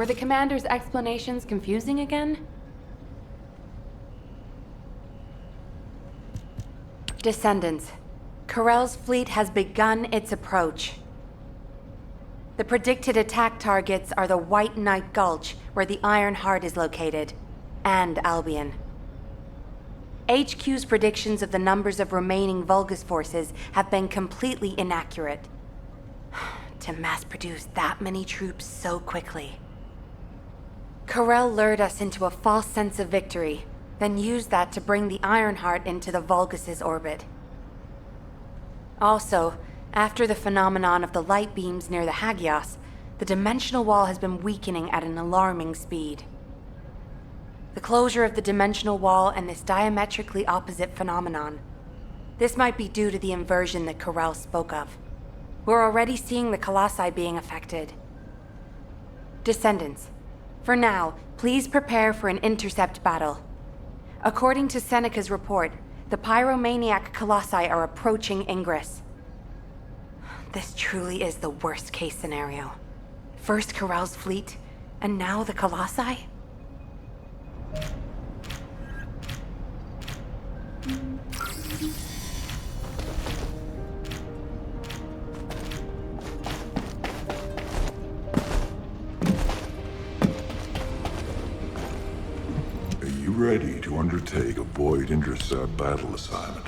Were the commander's explanations confusing again? Descendants, Corell's fleet has begun its approach. The predicted attack targets are the White Knight Gulch, where the Iron Heart is located, and Albion. HQ's predictions of the numbers of remaining Vulgus forces have been completely inaccurate. To mass-produce that many troops so quickly. Corell lured us into a false sense of victory, then used that to bring the Ironheart into the Vulgus' orbit. Also, after the phenomenon of the light beams near the Hagios, the dimensional wall has been weakening at an alarming speed. The closure of the dimensional wall and this diametrically opposite phenomenon. This might be due to the inversion that Corell spoke of. We're already seeing the Colossi being affected. Descendants, for now, please prepare for an intercept battle. According to Seneca's report, the pyromaniac Colossi are approaching Ingress. This truly is the worst-case scenario. First Corell's fleet, and now the Colossi? Are you ready to undertake a void intercept battle assignment?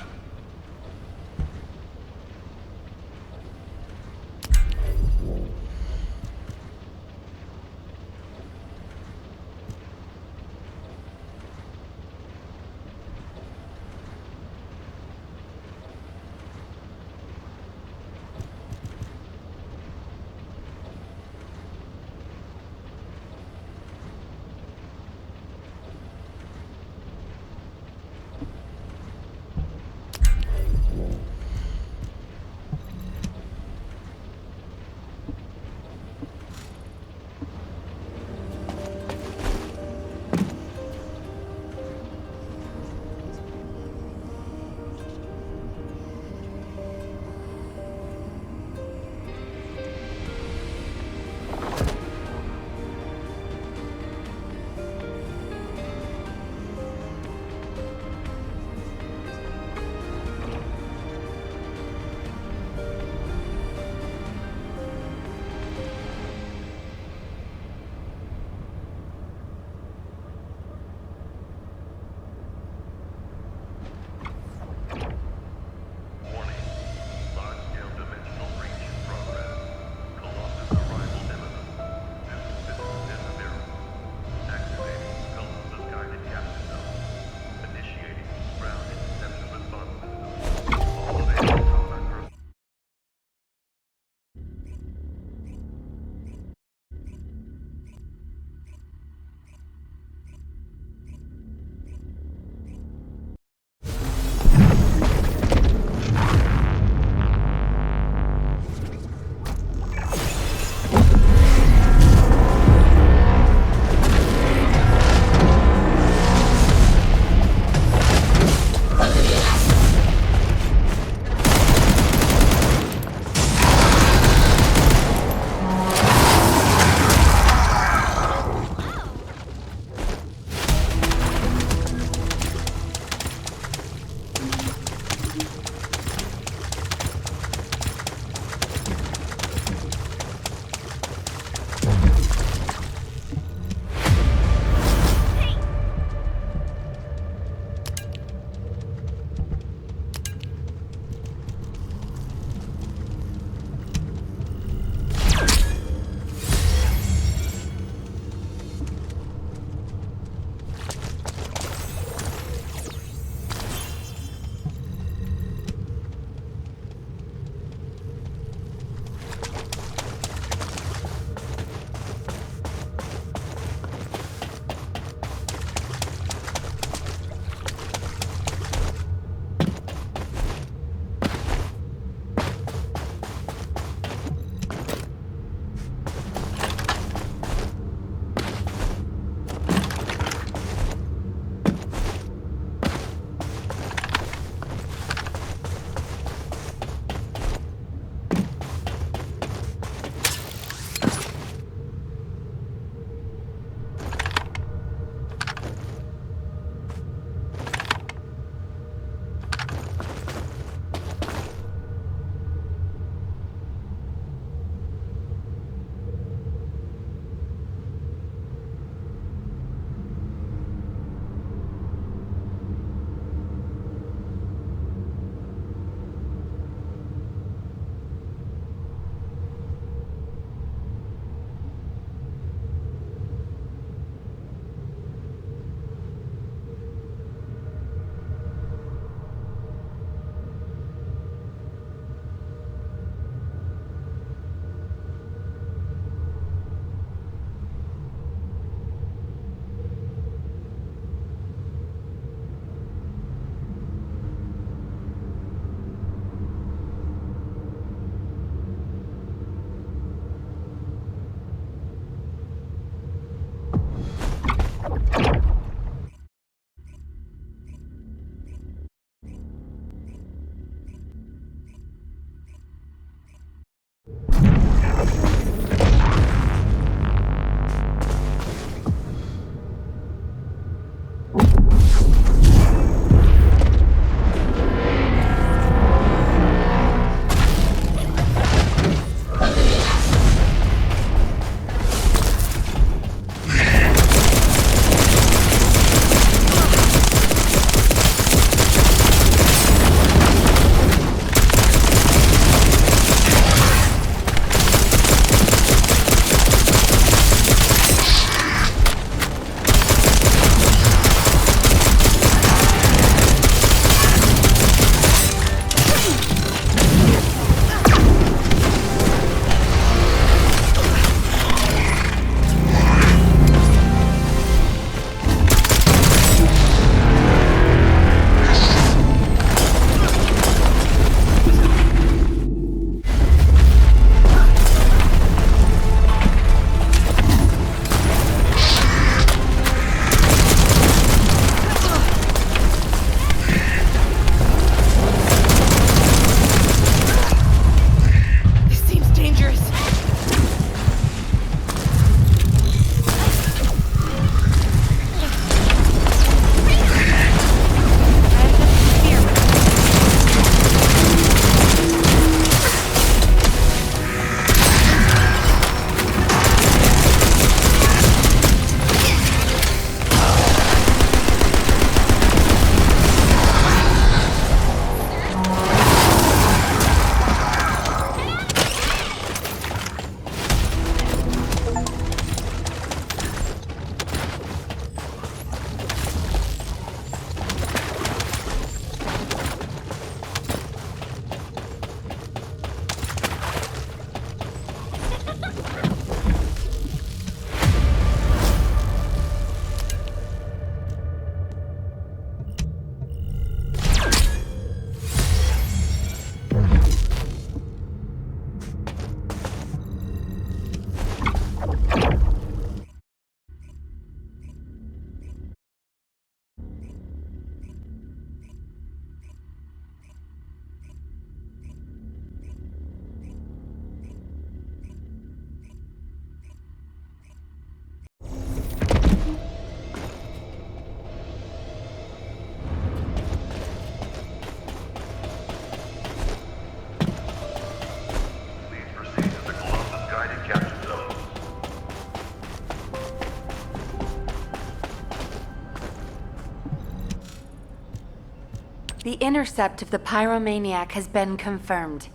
The intercept of the pyromaniac has been confirmed.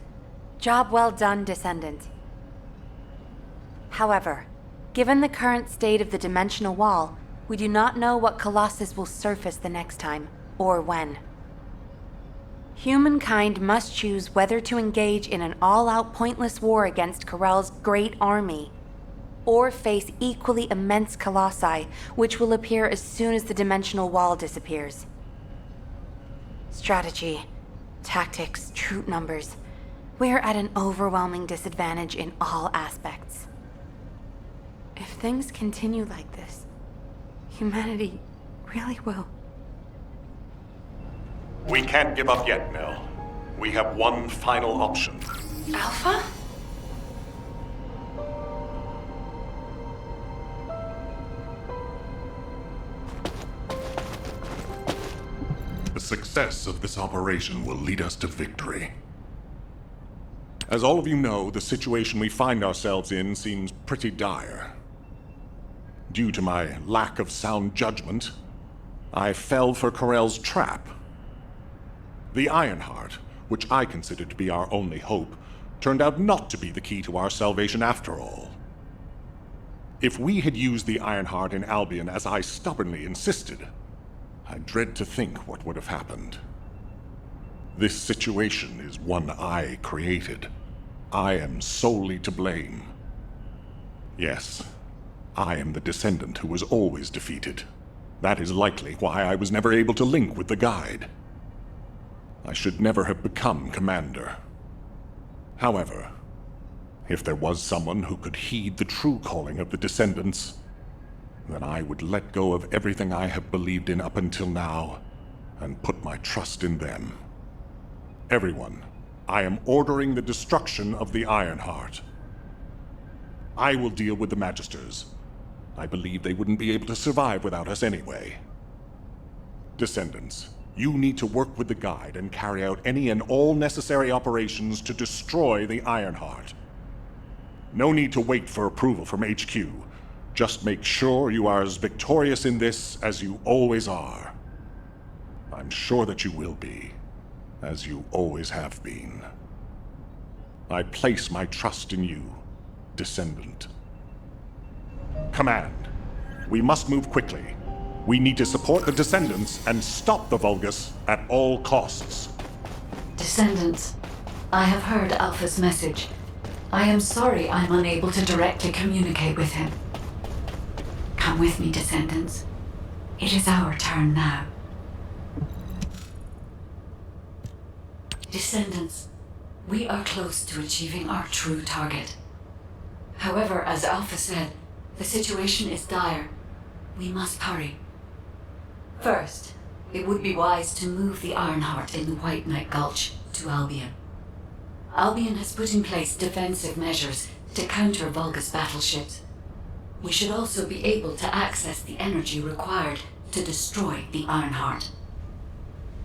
Job well done, Descendant. However, given the current state of the dimensional wall, we do not know what Colossus will surface the next time, or when. Humankind must choose whether to engage in an all-out pointless war against Corell's great army, or face equally immense colossi, which will appear as soon as the dimensional wall disappears. Strategy, tactics, troop numbers. We're at an overwhelming disadvantage in all aspects. If things continue like this, humanity really will. We can't give up yet, Nell. We have one final option. Alpha? The success of this operation will lead us to victory. As all of you know, the situation we find ourselves in seems pretty dire. Due to my lack of sound judgment, I fell for Corell's trap. The Ironheart, which I considered to be our only hope, turned out not to be the key to our salvation after all. If we had used the Ironheart in Albion as I stubbornly insisted, I dread to think what would have happened. This situation is one I created. I am solely to blame. Yes, I am the Descendant who was always defeated. That is likely why I was never able to link with the Guide. I should never have become Commander. However, if there was someone who could heed the true calling of the Descendants, then I would let go of everything I have believed in up until now, and put my trust in them. Everyone, I am ordering the destruction of the Ironheart. I will deal with the Magisters. I believe they wouldn't be able to survive without us anyway. Descendants, you need to work with the Guide and carry out any and all necessary operations to destroy the Ironheart. No need to wait for approval from HQ. Just make sure you are as victorious in this as you always are. I'm sure that you will be, as you always have been. I place my trust in you, Descendant. Command, we must move quickly. We need to support the Descendants and stop the Vulgus at all costs. Descendants, I have heard Alpha's message. I am sorry I'm unable to directly communicate with him. Come with me, Descendants. It is our turn now. Descendants, we are close to achieving our true target. However, as Alpha said, the situation is dire. We must hurry. First, it would be wise to move the Ironheart in the White Knight Gulch to Albion. Albion has put in place defensive measures to counter Vulgus battleships. We should also be able to access the energy required to destroy the Ironheart.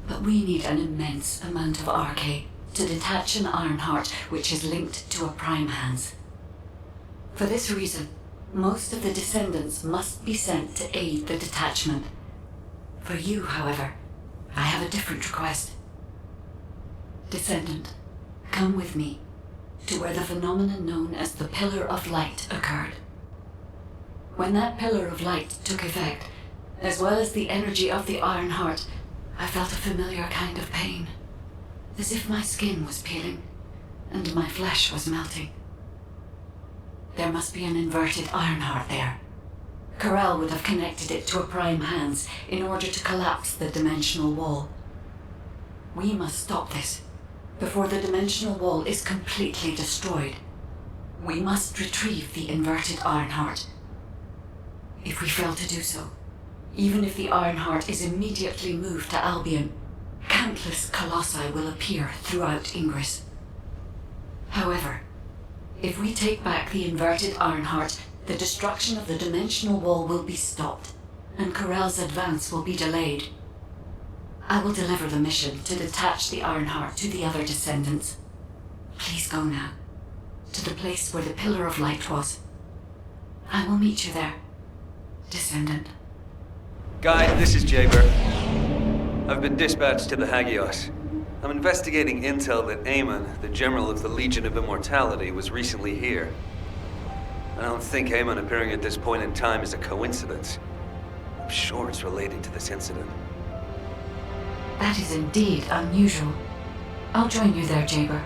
But we need an immense amount of Arcade to detach an Ironheart which is linked to a Prime Hands. For this reason, most of the Descendants must be sent to aid the detachment. For you, however, I have a different request. Descendant, come with me to where the phenomenon known as the Pillar of Light occurred. When that Pillar of Light took effect, as well as the energy of the Ironheart, I felt a familiar kind of pain, as if my skin was peeling and my flesh was melting. There must be an inverted Ironheart there. Corell would have connected it to a Prime Hands in order to collapse the dimensional wall. We must stop this before the dimensional wall is completely destroyed. We must retrieve the inverted Ironheart. If we fail to do so, even if the Ironheart is immediately moved to Albion, countless colossi will appear throughout Ingress. However, if we take back the inverted Ironheart, the destruction of the dimensional wall will be stopped, and Corell's advance will be delayed. I will deliver the mission to detach the Ironheart to the other Descendants. Please go now, to the place where the Pillar of Light was. I will meet you there, Descendant. Guide, this is Jaber. I've been dispatched to the Hagios. I'm investigating intel that Amon, the General of the Legion of Immortality, was recently here. I don't think Amon appearing at this point in time is a coincidence. I'm sure it's related to this incident. That is indeed unusual. I'll join you there, Jaber.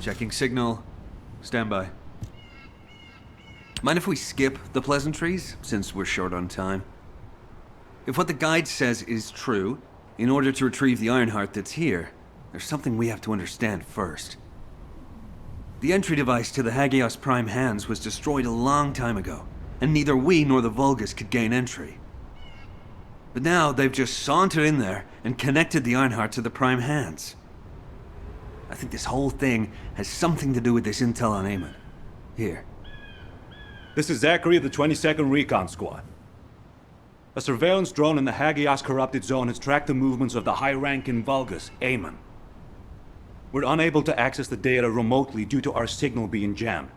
Checking signal. Stand by. Mind if we skip the pleasantries, since we're short on time? If what the guide says is true, in order to retrieve the Ironheart that's here, there's something we have to understand first. The entry device to the Hagios Prime Hands was destroyed a long time ago, and neither we nor the Vulgus could gain entry. But now they've just sauntered in there and connected the Ironheart to the Prime Hands. I think this whole thing has something to do with this intel on Amon. Here. This is Zachary of the 22nd Recon Squad. A surveillance drone in the Hagios corrupted zone has tracked the movements of the high-ranking Vulgus, Amon. We're unable to access the data remotely due to our signal being jammed.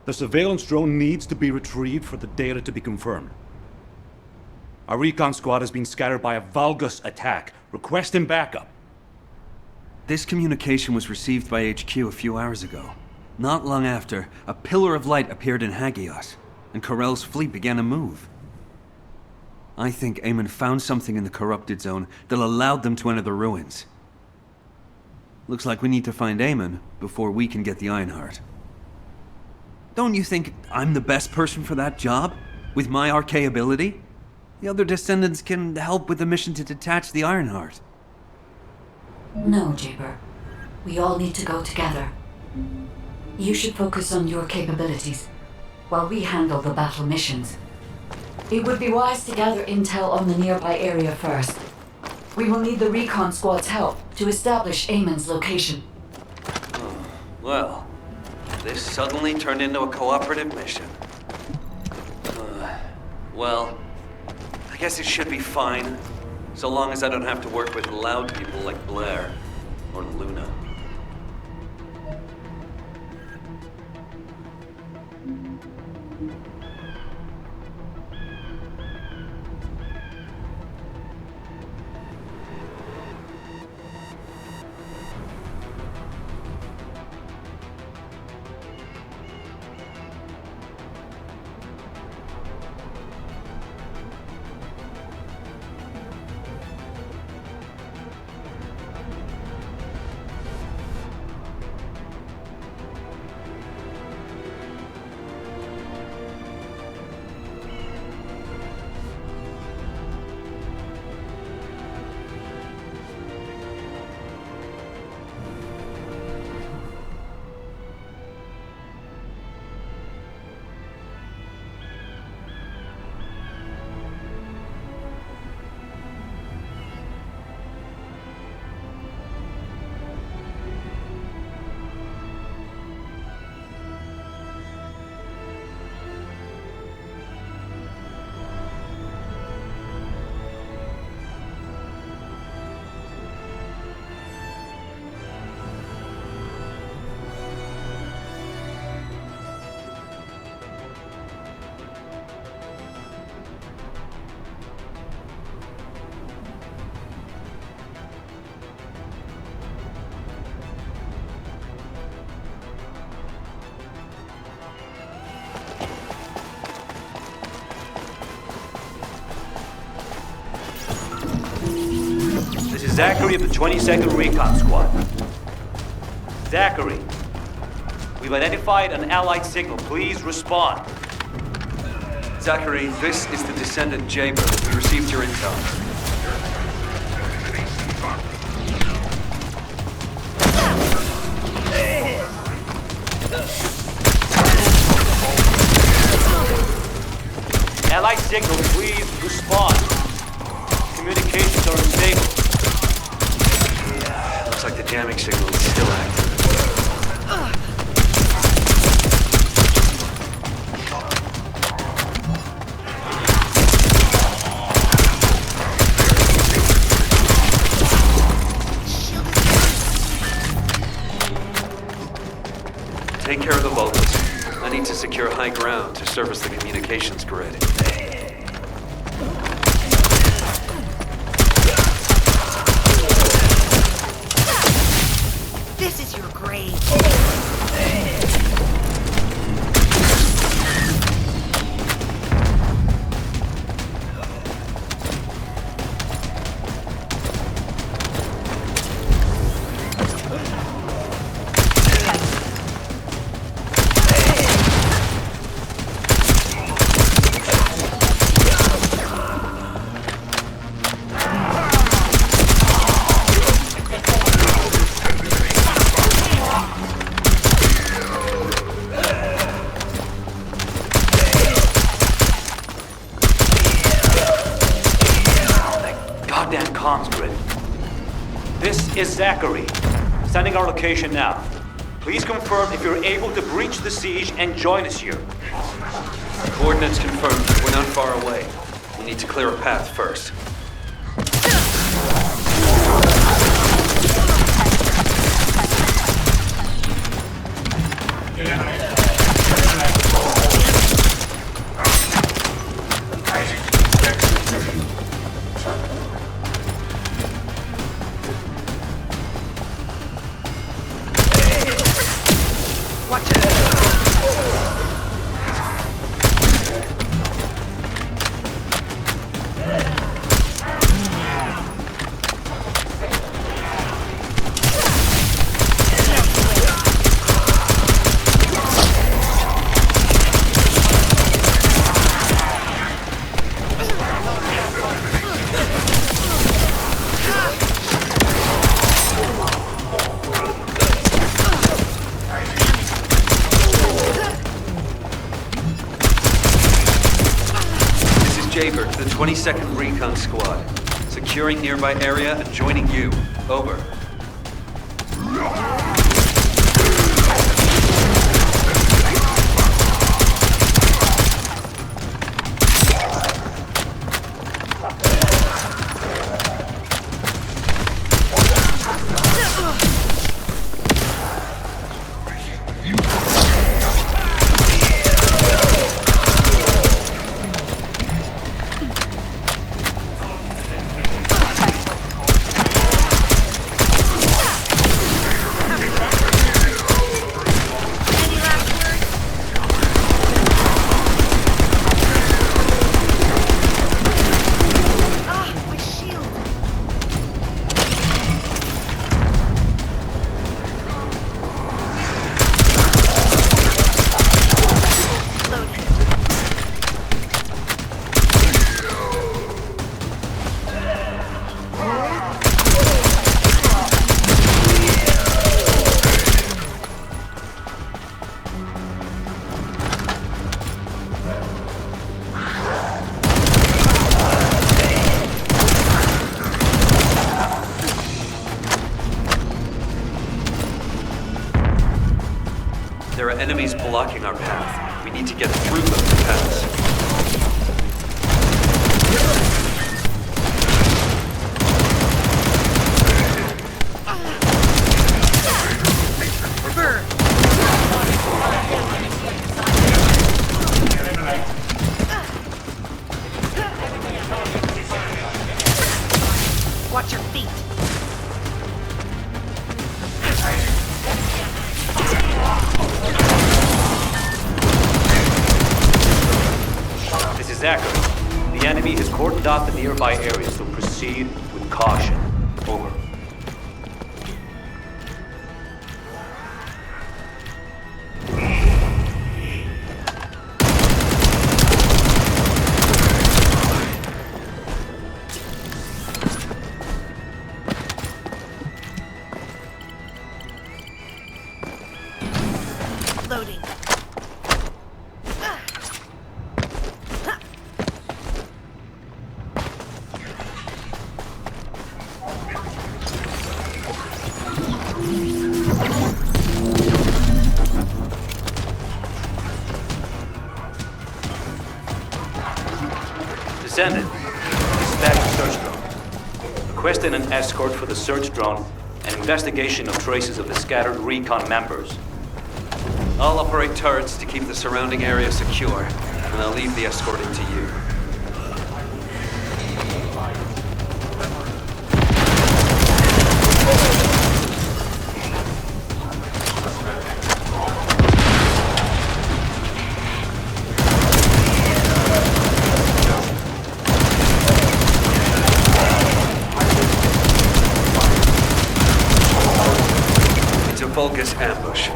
The surveillance drone needs to be retrieved for the data to be confirmed. Our recon squad has been scattered by a Vulgus attack. Requesting backup. This communication was received by HQ a few hours ago. Not long after, a pillar of light appeared in Hagios, and Corell's fleet began to move. I think Amon found something in the corrupted zone that allowed them to enter the ruins. Looks like we need to find Amon before we can get the Ironheart. Don't you think I'm the best person for that job? With my arcane ability? The other Descendants can help with the mission to detach the Ironheart. No, Jaber. We all need to go together. You should focus on your capabilities, while we handle the battle missions. It would be wise to gather intel on the nearby area first. We will need the recon squad's help to establish Amon's location. Well, this suddenly turned into a cooperative mission. Well, I guess it should be fine, so long as I don't have to work with loud people like Blair or Luna. is Zachary of the 22nd Recon Squad. Zachary, we've identified an Allied signal. Please respond. Zachary, this is the Descendant Jaber. We received your intel. Allied signal, please respond. Communications are unstable. Looks like the jamming signal is still active. Take care of the Vulcans. I need to secure high ground to service the communications grid. This is your grave. Goddamn comms grid. This is Zachary. Sending our location now. Please confirm if you're able to breach the siege and join us here. Coordinates confirmed. We're not far away. We need to clear a path first. Jaber to the 22nd Recon Squad. Securing nearby area and joining you. Over. There are enemies blocking our path. We need to get through them to pass. Watch your feet. This is Zachary. The enemy has cordoned off the nearby area, so proceed with caution. Over. Loading. Descendant, dispatch a search drone. Requesting an escort for the search drone and investigation of traces of the scattered recon members. I'll operate turrets to keep the surrounding area secure, and I'll leave the escorting to you. It's a Vulgus ambush.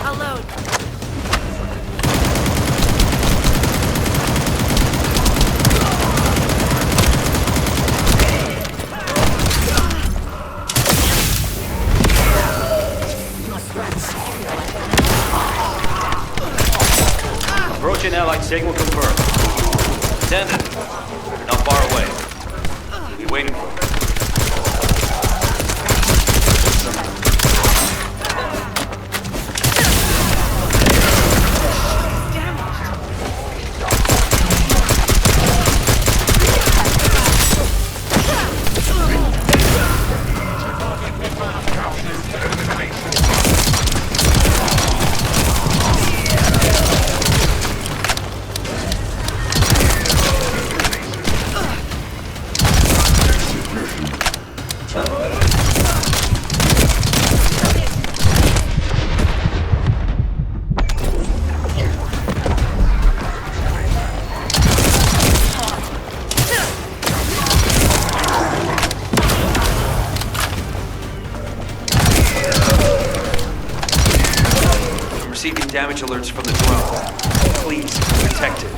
I'll load. Approaching Allied signal confirmed. Descendant, you're not far away. We'll be waiting for you. I'm receiving damage alerts from the drone. Please, protect it.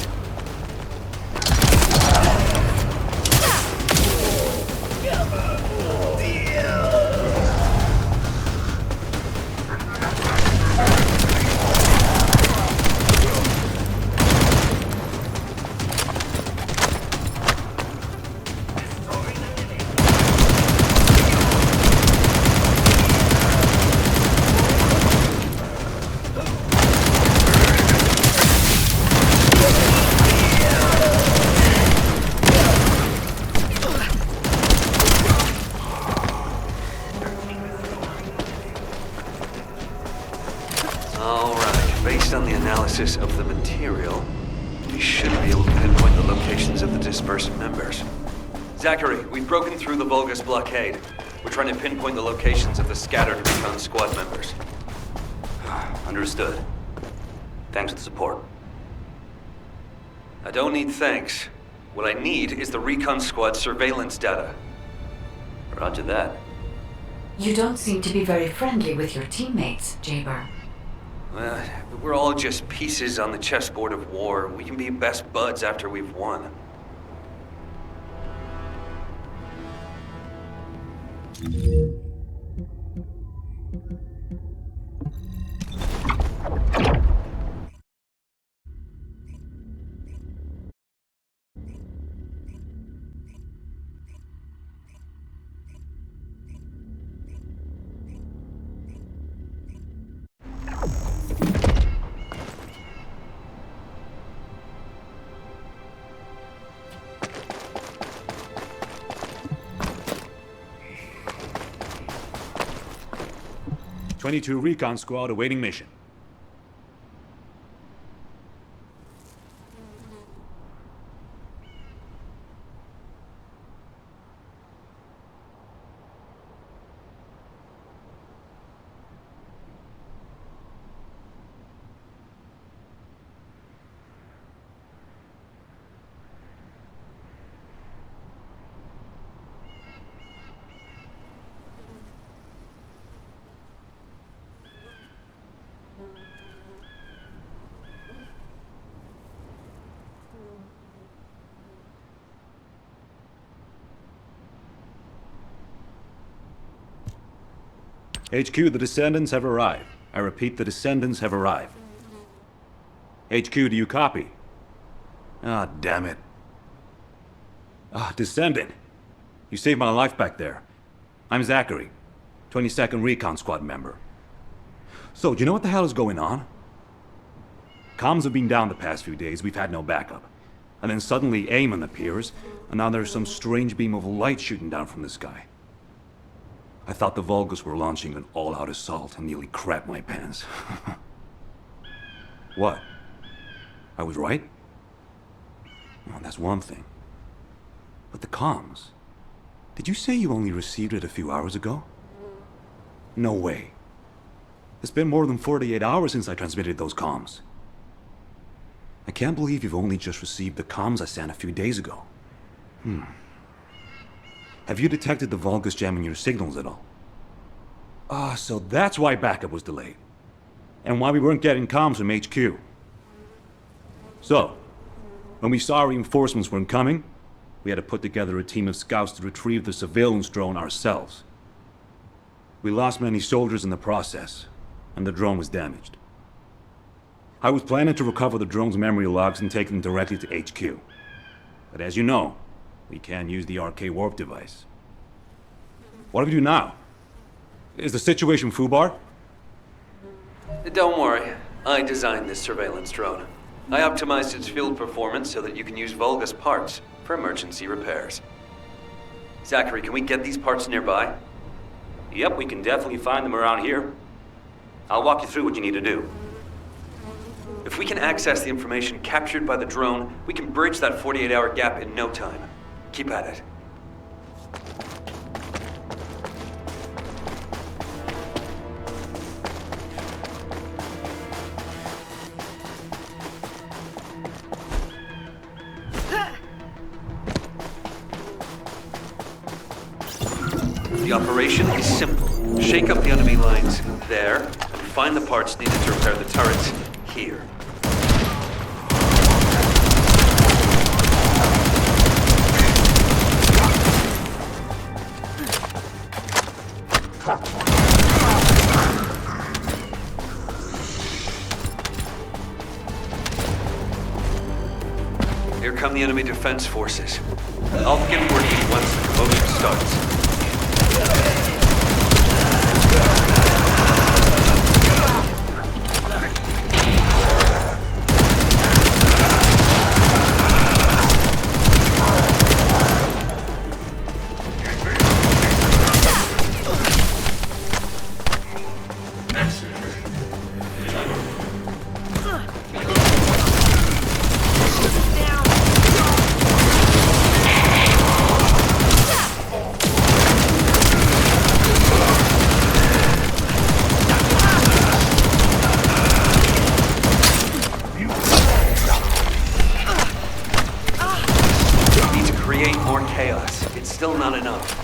Alright, based on the analysis of the material, we should be able to pinpoint the locations of the dispersed members. Zachary, we've broken through the Vulgus blockade. We're trying to pinpoint the locations of the scattered recon squad members. Understood. Thanks for the support. I don't need thanks. What I need is the recon squad surveillance data. Roger that. You don't seem to be very friendly with your teammates, Jaber. Well, we're all just pieces on the chessboard of war. We can be best buds after we've won. '22 Recon Squad awaiting mission. HQ, the Descendants have arrived. I repeat, the Descendants have arrived. HQ, do you copy? Ah, damn it. Ah, Descendant. You saved my life back there. I'm Zachary, 22nd Recon Squad member. So, do you know what the hell is going on? Comms have been down the past few days, we've had no backup. And then suddenly Eamon appears, and now there's some strange beam of light shooting down from the sky. I thought the Vulgus were launching an all-out assault and nearly crapped my pants. What? I was right? Well, that's one thing. But the comms... Did you say you only received it a few hours ago? No way. It's been more than 48 hours since I transmitted those comms. I can't believe you've only just received the comms I sent a few days ago. Have you detected the Vulgus jamming your signals at all? Ah, so that's why backup was delayed. And why we weren't getting comms from HQ. So, when we saw reinforcements weren't coming, we had to put together a team of scouts to retrieve the surveillance drone ourselves. We lost many soldiers in the process, and the drone was damaged. I was planning to recover the drone's memory logs and take them directly to HQ. But as you know, we can't use the RK warp device. What do we do now? Is the situation foobar? Don't worry. I designed this surveillance drone. I optimized its field performance so that you can use Vulgus parts for emergency repairs. Zachary, can we get these parts nearby? Yep, we can definitely find them around here. I'll walk you through what you need to do. If we can access the information captured by the drone, we can bridge that 48-hour gap in no time. Keep at it. The operation is simple. Shake up the enemy lines there, and find the parts needed to repair the turrets here. Here come the enemy defense forces. I'll begin working once the commotion starts. Still not enough.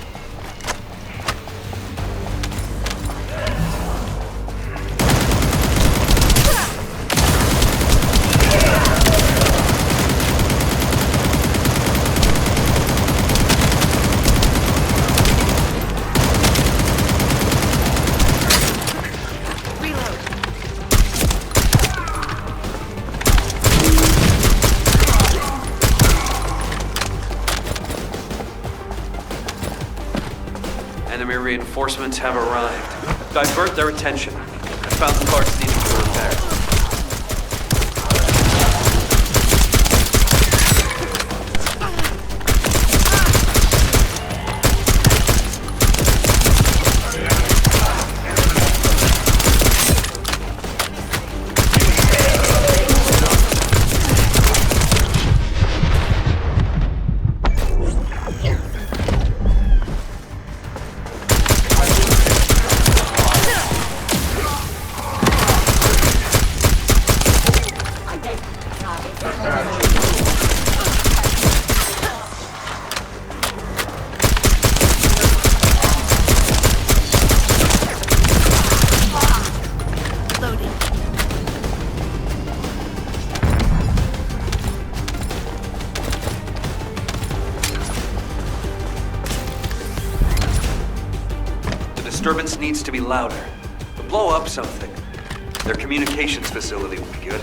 Enemy reinforcements have arrived. Divert their attention. I found the parts needed for repair. disturbance needs to be louder. But blow up something. Their communications facility would be good.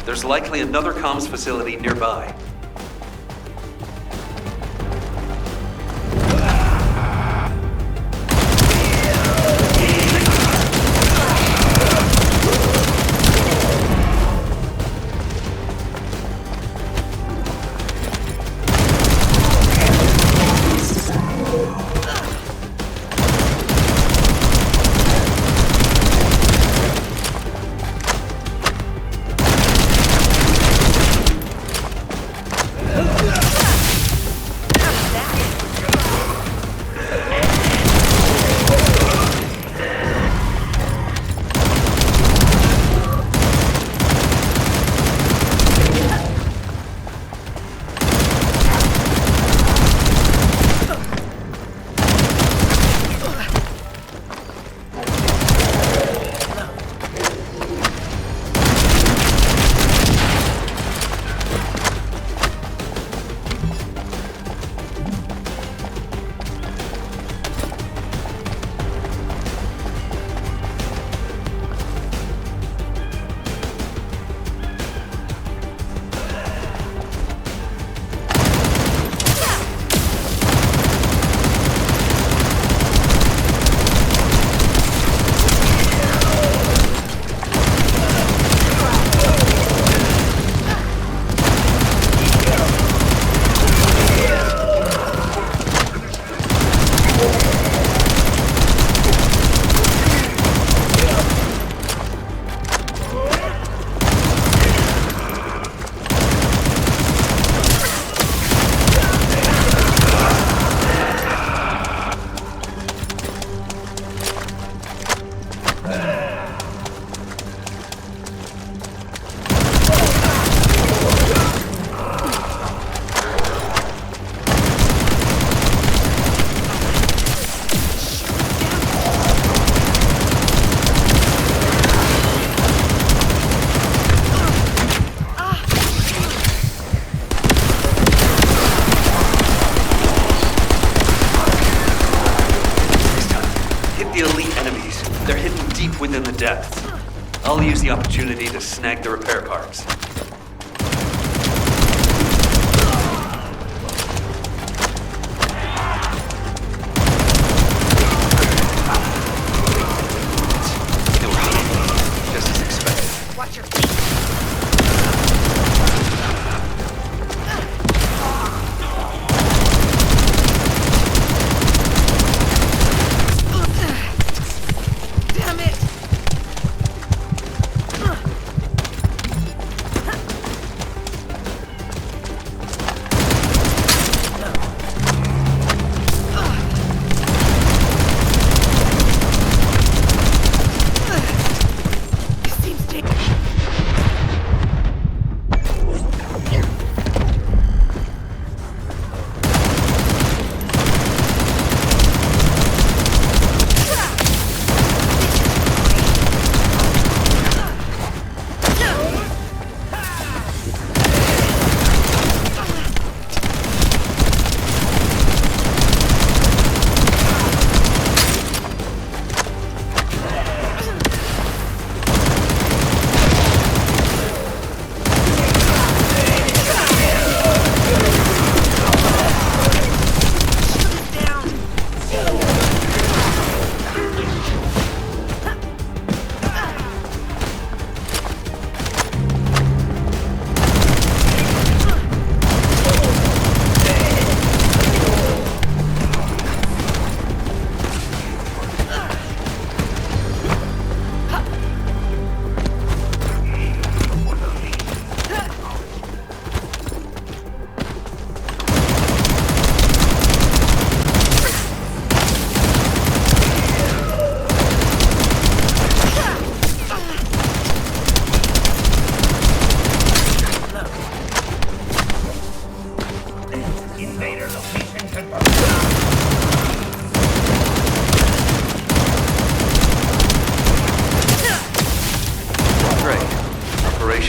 There's likely another comms facility nearby. Within the depths. I'll use the opportunity to snag the repair parts. They were hot, just as expected. Watch your feet.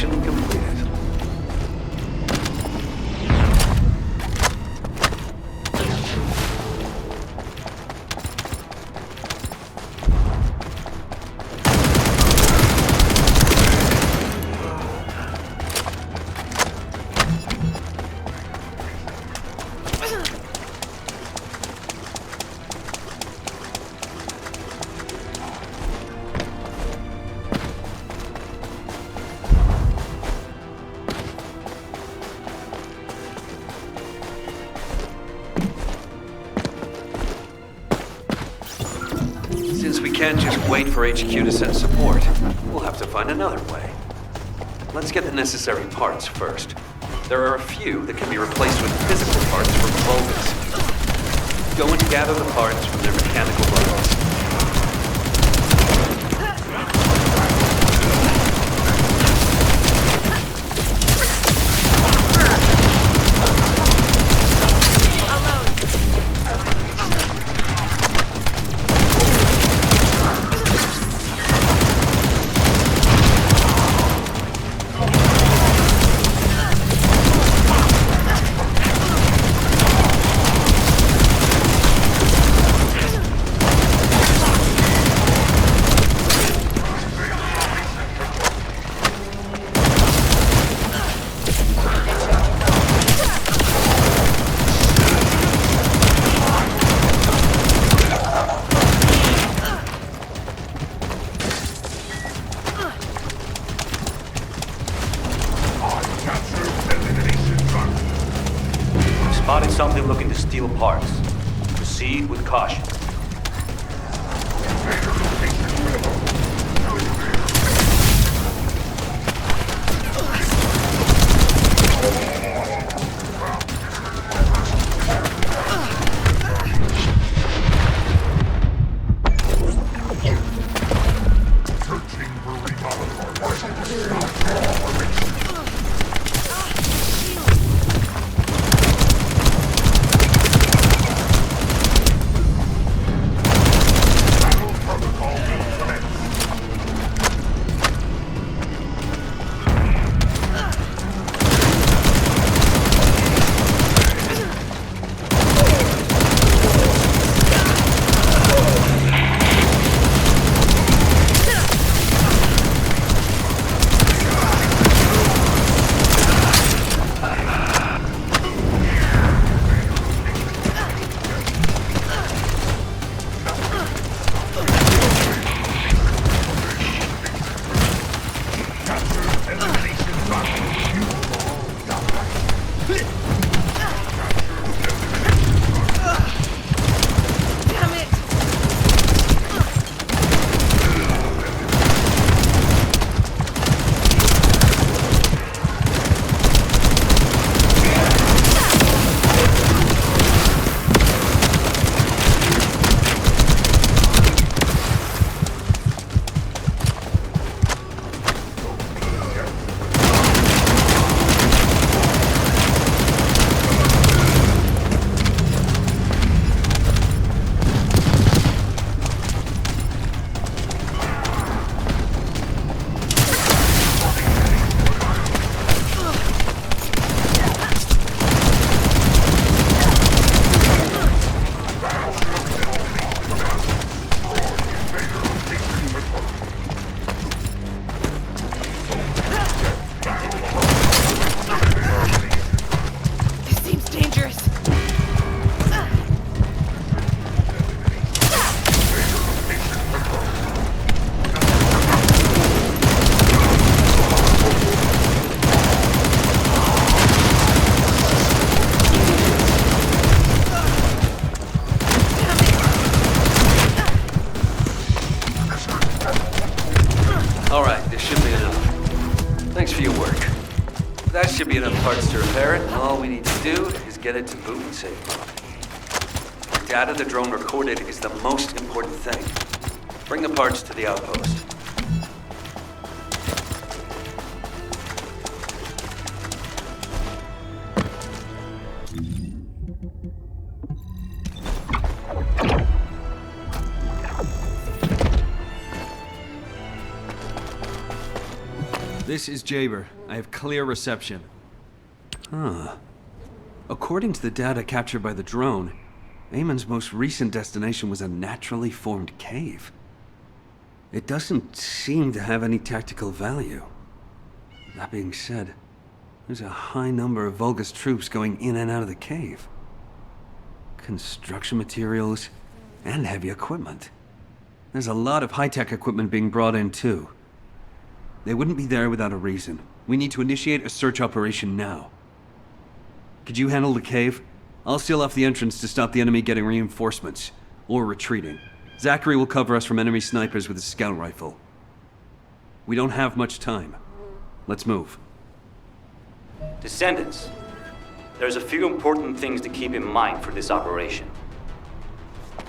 Mission completed. Since we can't just wait for HQ to send support, we'll have to find another way. Let's get the necessary parts first. There are a few that can be replaced with physical parts from Vulgus. Go and gather the parts from their mechanical bundles. Spotted something looking to steal parts. Proceed with caution. That should be enough parts to repair it, and all we need to do is get it to boot and save mode. The data the drone recorded is the most important thing. Bring the parts to the outpost. This is Jaber. I have clear reception. Huh. According to the data captured by the drone, Eamon's most recent destination was a naturally formed cave. It doesn't seem to have any tactical value. That being said, there's a high number of Vulgus troops going in and out of the cave. Construction materials and heavy equipment. There's a lot of high-tech equipment being brought in too. They wouldn't be there without a reason. We need to initiate a search operation now. Could you handle the cave? I'll seal off the entrance to stop the enemy getting reinforcements, or retreating. Zachary will cover us from enemy snipers with his scout rifle. We don't have much time. Let's move. Descendants, there's a few important things to keep in mind for this operation.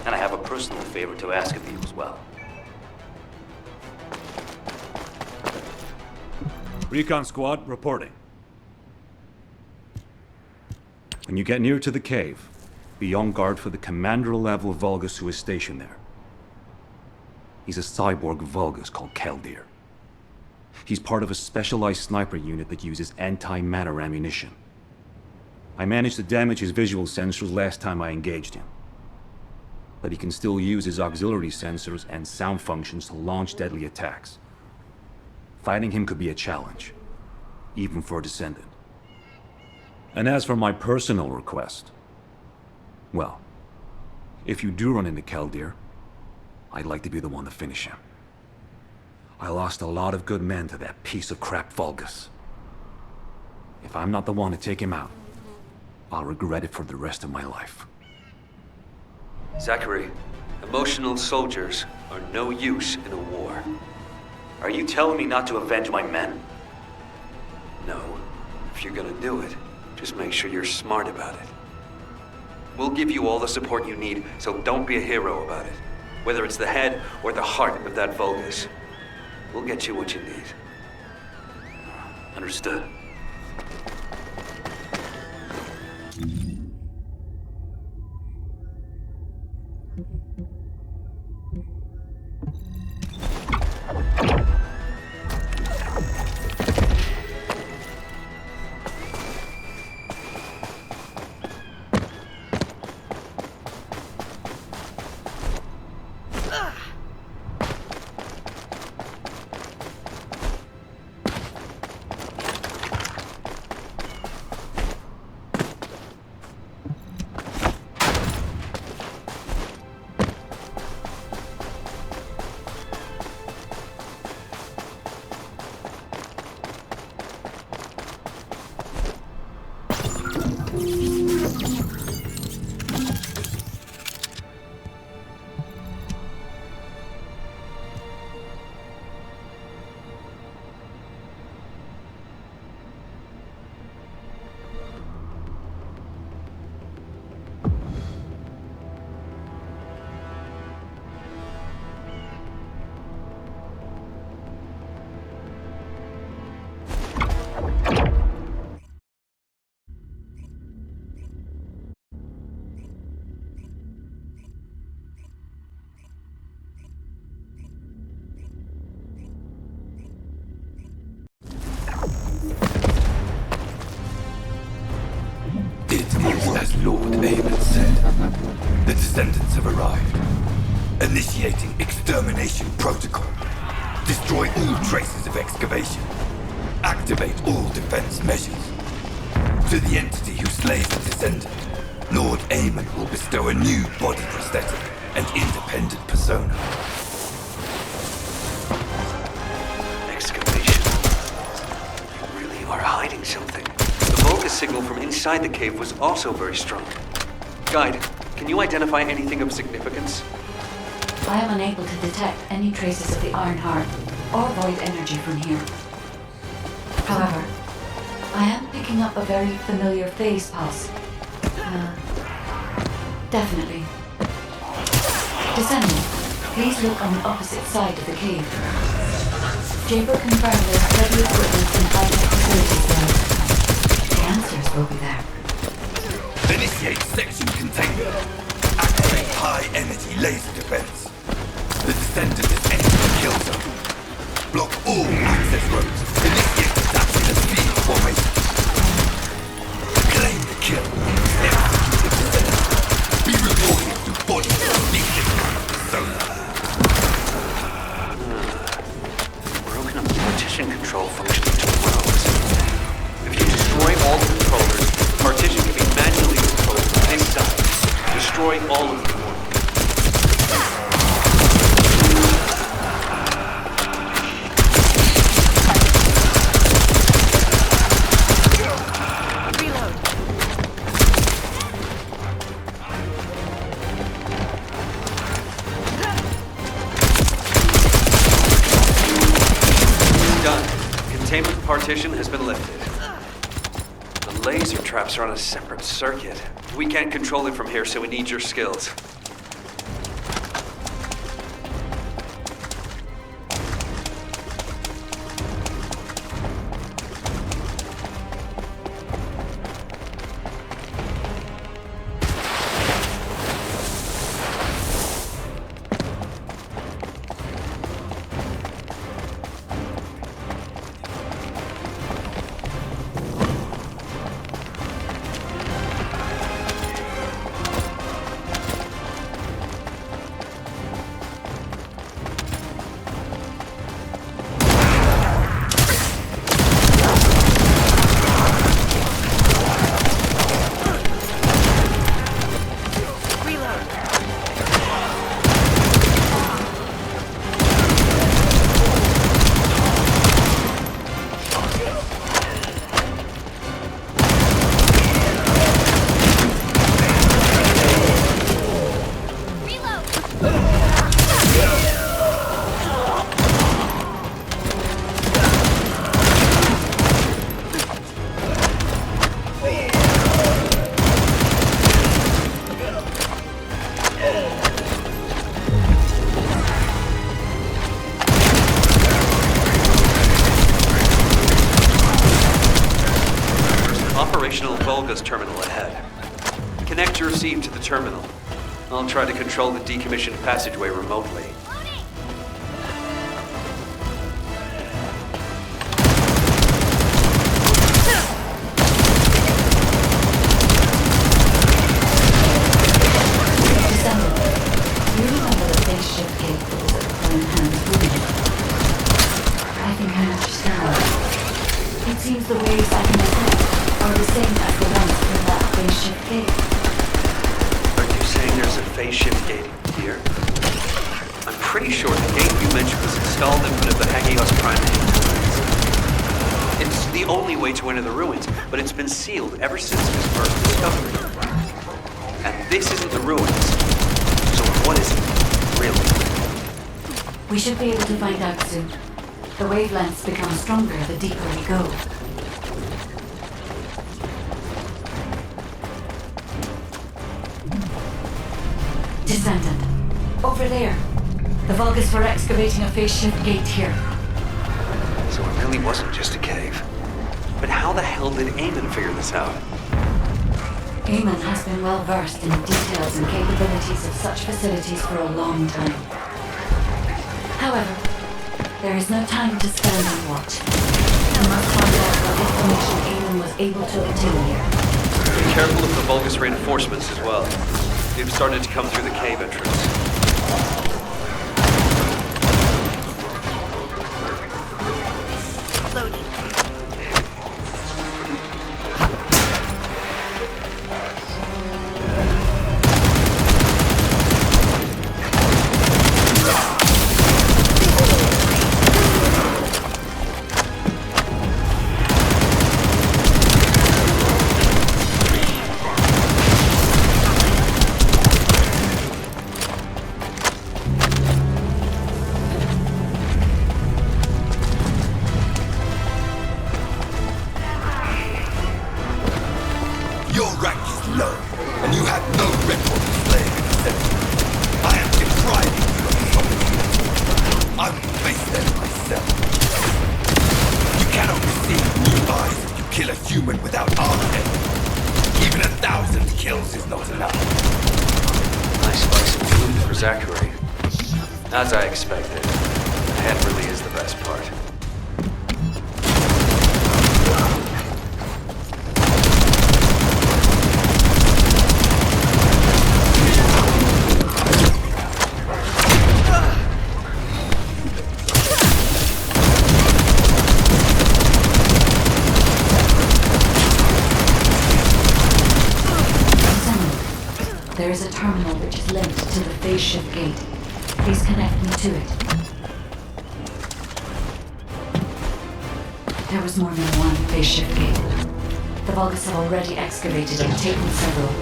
And I have a personal favor to ask of you as well. Recon squad, reporting. When you get near to the cave, be on guard for the commander-level Vulgus who is stationed there. He's a cyborg Vulgus called Keldir. He's part of a specialized sniper unit that uses anti-matter ammunition. I managed to damage his visual sensors last time I engaged him. But he can still use his auxiliary sensors and sound functions to launch deadly attacks. Fighting him could be a challenge, even for a Descendant. And as for my personal request, well, if you do run into Keldir, I'd like to be the one to finish him. I lost a lot of good men to that piece of crap Vulgus. If I'm not the one to take him out, I'll regret it for the rest of my life. Zachary, emotional soldiers are no use in a war. Are you telling me not to avenge my men? No. If you're gonna do it, just make sure you're smart about it. We'll give you all the support you need, so don't be a hero about it. Whether it's the head or the heart of that Vulgus. We'll get you what you need. Understood. As Lord Aemon said, the Descendants have arrived. Initiating extermination protocol. Destroy all traces of excavation. Activate all defense measures. To the entity who slays the Descendant, Lord Aemon will bestow a new body prosthetic and independent persona. Excavation. You really are hiding something. The Vulgus signal from inside the cave was also very strong. Guide, can you identify anything of significance? I am unable to detect any traces of the Iron Heart or void energy from here. However, I am picking up a very familiar phase pulse. Definitely. Descendant, please look on the opposite side of the cave. Jaber confirmed there are heavy equipment and high-tech facilities there. The answers will be there. Initiate section containment. Activate high-energy laser defense. The Descendant is entering the kill zone. Block all access roads. Initiate partition has been lifted. The laser traps are on a separate circuit. We can't control it from here, so we need your skills. Operational Volga's terminal ahead. Connect your receive to the terminal. I'll try to control the decommissioned passageway remotely. Descendant, you remember the spaceship gate that was at the Prime Hand's room? I think I understand. It seems the waves I can detect are the same as the ones from that spaceship gate. Are you saying there's a phase shift gate here? I'm pretty sure the gate you mentioned was installed in front of the Hagios Prime Hand. It's the only way to enter the ruins, but it's been sealed ever since it was first discovered. And this isn't the ruins. So what is it, really? We should be able to find out soon. The wavelengths become stronger the deeper we go. Descendant. Over there. The Vulgus were excavating a phase shift gate here. So it really wasn't just a cave. But how the hell did Eamon figure this out? Eamon has been well versed in the details and capabilities of such facilities for a long time. However, there is no time to stand and watch. We must find out what information Eamon was able to obtain here. Be careful of the Vulgus reinforcements as well. They've started to come through the cave entrance. Your rank is low, and you have no record of slaying a Descendant. I am depriving you of this opportunity. I will face them myself. You cannot receive new eyes if you kill a human without armament. Even 1,000 kills is not enough. Nice spice of food for Zachary. As I expected, the head really is the best part. There is a terminal which is linked to the phase shift gate. Please connect me to it. There was more than one phase shift gate. The Vulgus have already excavated and taken several.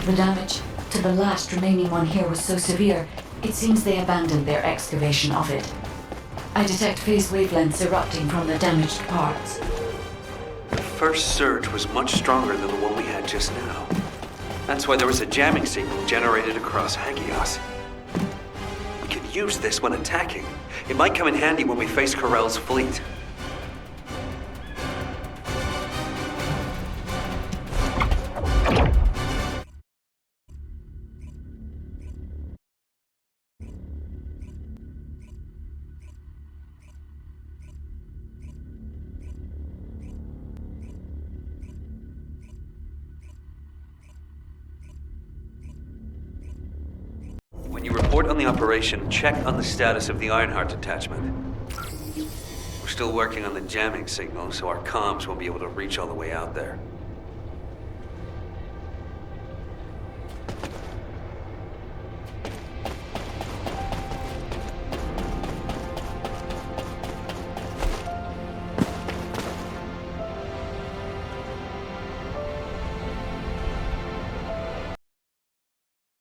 The damage to the last remaining one here was so severe, it seems they abandoned their excavation of it. I detect phase wavelengths erupting from the damaged parts. The first surge was much stronger than the one we had just now. That's why there was a jamming signal generated across Hagios. We could use this when attacking. It might come in handy when we face Corell's fleet. When you report on the operation, check on the status of the Ironheart detachment. We're still working on the jamming signal, so our comms won't be able to reach all the way out there.